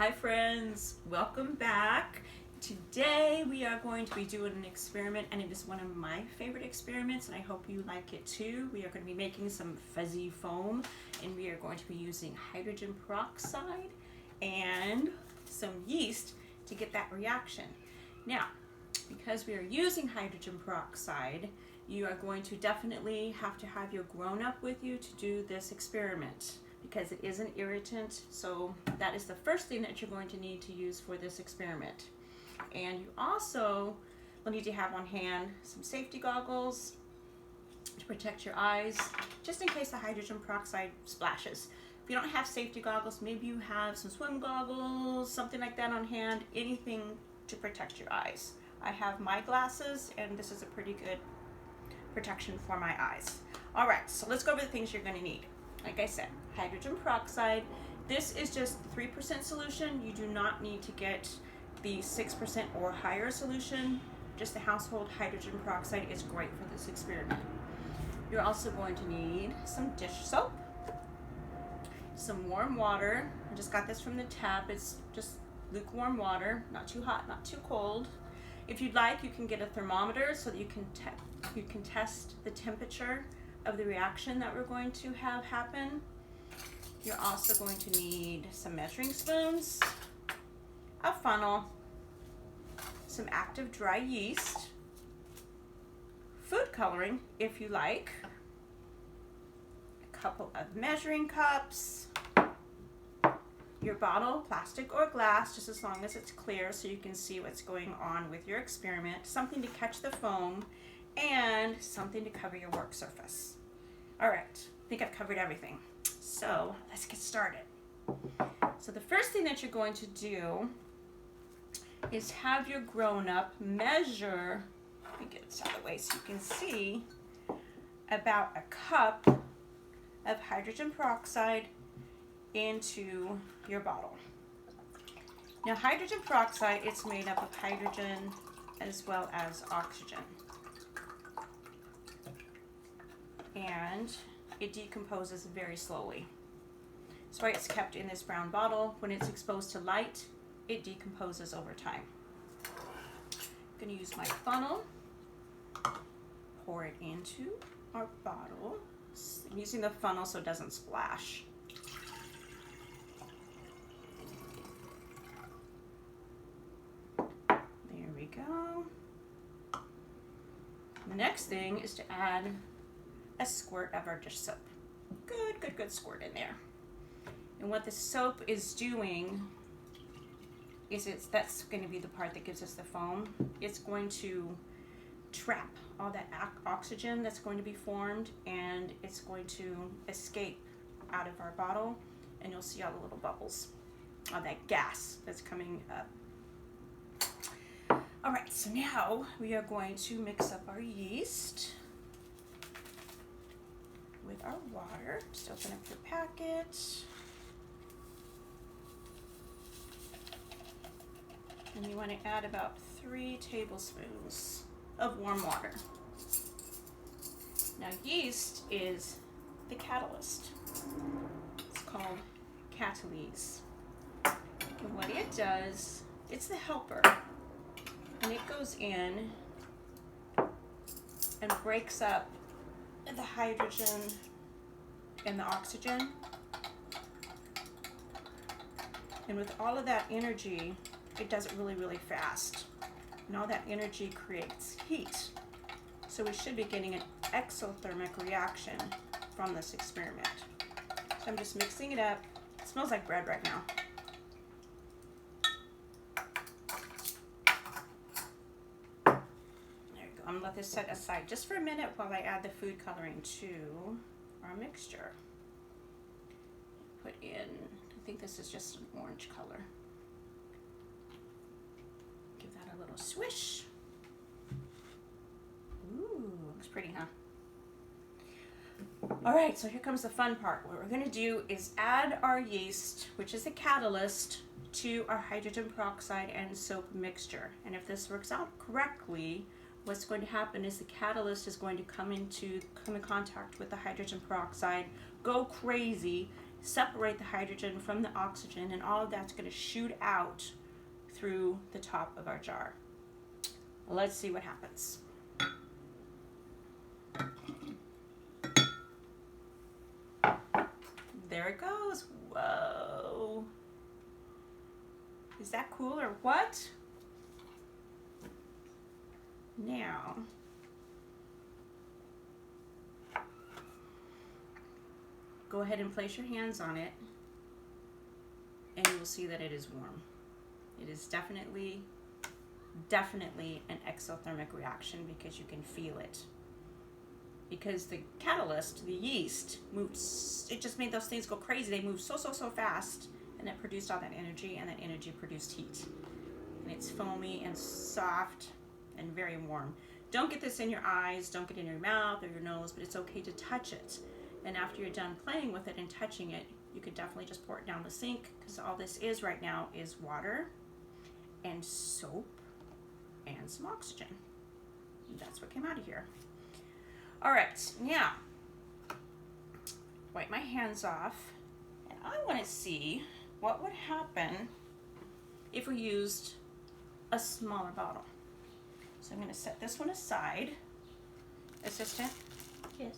Hi friends, welcome back. Today we are going to be doing an experiment, and it is one of my favorite experiments, and I hope you like it too. We are going to be making some fuzzy foam, and we are going to be using hydrogen peroxide and some yeast to get that reaction. Now, because we are using hydrogen peroxide, you are going to definitely have to have your grown-up with you to do this experiment, because it is an irritant. So that is the first thing that you're going to need to use for this experiment. And you also will need to have on hand some safety goggles to protect your eyes, just in case the hydrogen peroxide splashes. If you don't have safety goggles, maybe you have some swim goggles, something like that on hand, anything to protect your eyes. I have my glasses, and this is a pretty good protection for my eyes. All right, so let's go over the things you're going to need. Like I said, hydrogen peroxide. This is just 3% solution. You do not need to get the 6% or higher solution. Just the household hydrogen peroxide is great for this experiment. You're also going to need some dish soap, some warm water. I just got this from the tap. It's just lukewarm water, not too hot, not too cold. If you'd like, you can get a thermometer so that you can test the temperature of the reaction that we're going to have happen. You're also going to need some measuring spoons, a funnel, some active dry yeast, food coloring if you like, a couple of measuring cups, your bottle, plastic or glass, just as long as it's clear so you can see what's going on with your experiment, something to catch the foam, and something to cover your work surface. All right, I think I've covered everything. So let's get started. So the first thing that you're going to do is have your grown-up measure, let me get this out of the way so you can see, about a cup of hydrogen peroxide into your bottle. Now, hydrogen peroxide, it's made up of hydrogen as well as oxygen. And it decomposes very slowly. That's why it's kept in this brown bottle. When it's exposed to light, it decomposes over time. I'm going to use my funnel, pour it into our bottle. I'm using the funnel so it doesn't splash. There we go. The next thing is to add a squirt of our dish soap. Good squirt in there. And what the soap is doing is that's going to be the part that gives us the foam. It's going to trap all that oxygen that's going to be formed, and it's going to escape out of our bottle, and you'll see all the little bubbles, all that gas that's coming up. All right, so now we are going to mix up our yeast with our water. Just open up your packet. And you want to add about 3 tablespoons of warm water. Now, yeast is the catalyst. It's called catalase. And what it does, it's the helper. And it goes in and breaks up the hydrogen and the oxygen, and with all of that energy, it does it really, really fast, and all that energy creates heat. So we should be getting an exothermic reaction from this experiment. So I'm just mixing it up. It smells like bread right now. I'm gonna let this set aside just for a minute while I add the food coloring to our mixture. Put in, I think this is just an orange color. Give that a little swish. Ooh, looks pretty, huh? All right, so here comes the fun part. What we're gonna do is add our yeast, which is the catalyst, to our hydrogen peroxide and soap mixture. And if this works out correctly, what's going to happen is the catalyst is going to come in contact with the hydrogen peroxide, go crazy, separate the hydrogen from the oxygen, and all of that's going to shoot out through the top of our jar. Let's see what happens. There it goes. Whoa. Is that cool or what? Now, go ahead and place your hands on it, and you will see that it is warm. It is definitely an exothermic reaction because you can feel it. Because the catalyst, the yeast, moves, it just made those things go crazy. They moved so fast, and it produced all that energy, and that energy produced heat. And it's foamy and soft and very warm. Don't get this in your eyes, don't get it in your mouth or your nose, but it's okay to touch it. And after you're done playing with it and touching it, you could definitely just pour it down the sink, because all this is right now is water and soap and some oxygen. And that's what came out of here. All right, now, wipe my hands off, and I want to see what would happen if we used a smaller bottle. So I'm going to set this one aside. Assistant? Yes.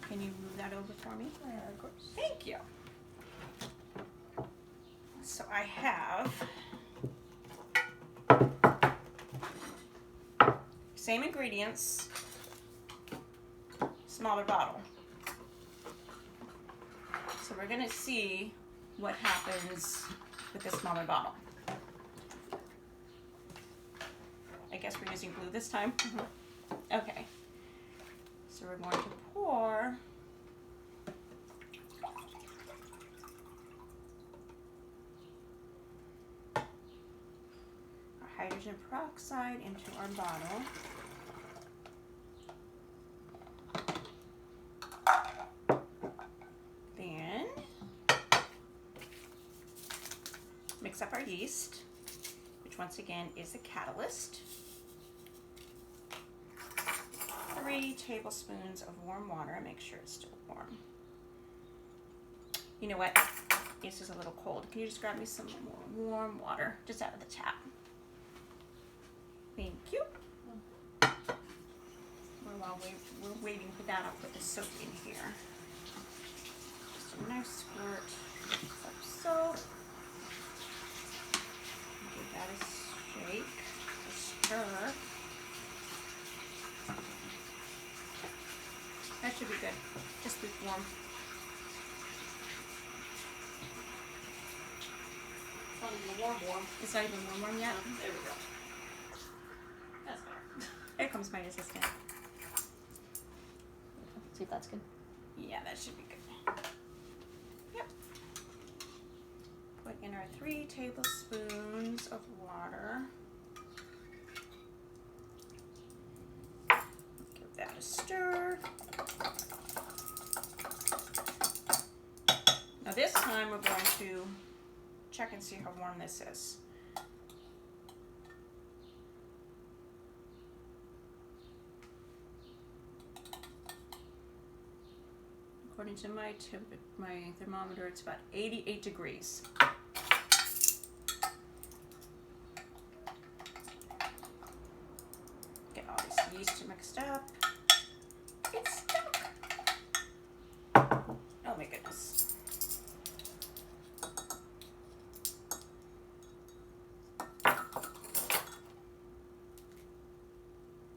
Can you move that over for me? Of course. Thank you. So I have same ingredients, smaller bottle. So we're going to see what happens with the smaller bottle. I guess we're using glue this time. Okay. So we're going to pour our hydrogen peroxide into our bottle. Then mix up our yeast, which once again is a catalyst. 3 tablespoons of warm water. Make sure it's still warm. You know what? This is a little cold. Can you just grab me some more warm water just out of the tap? Thank you. While we're waiting for that, I'll put the soap in here. Just a nice squirt of soap. Give that a shake, a stir. That should be good. Just lukewarm. It's not even warm. It's not even warm yet? There we go. That's better. Here comes my assistant. See if that's good. Yeah, that should be good. Yep. Put in our 3 tablespoons of water. Give that a stir. Now this time we're going to check and see how warm this is. According to my thermometer, it's about 88 degrees. Get all this yeast mixed up. It's stuck. Oh my goodness.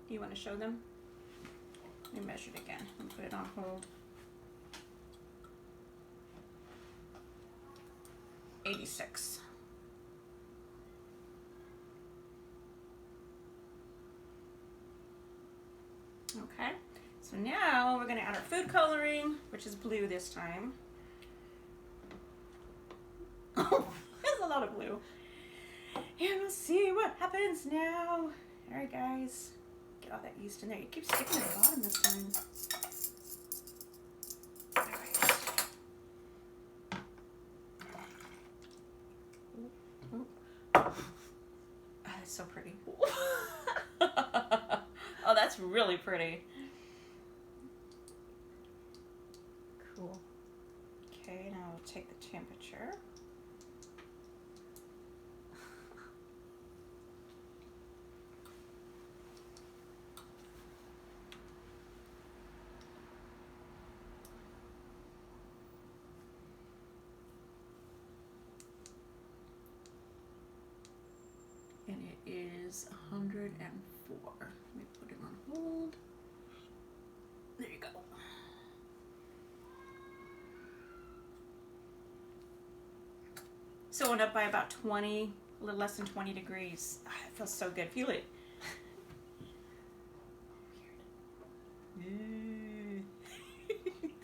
Do you want to show them? Let me measure it again and put it on hold. 86. Okay, so now we're going to add our food coloring, which is blue this time. Oh, there's a lot of blue. And we'll see what happens now. All right, guys, get all that yeast in there. You keep sticking at the bottom this time. So pretty. Oh, that's really pretty. Cool. is 104. Let me put it on hold. There you go. So it went up by about 20, a little less than 20 degrees. It feels so good. Feel it.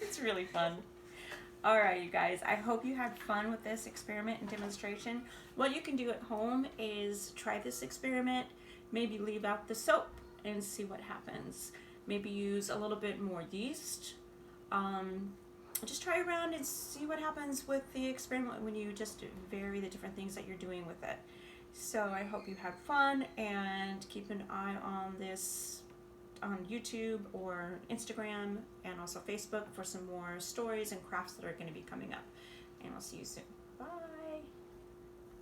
It's really fun. All right, you guys, I hope you had fun with this experiment and demonstration. What you can do at home is try this experiment, maybe leave out the soap and see what happens. Maybe use a little bit more yeast. Just try around and see what happens with the experiment when you just vary the different things that you're doing with it. So I hope you had fun, and keep an eye on this on YouTube or Instagram and also Facebook for some more stories and crafts that are going to be coming up. And I'll see you soon. Bye.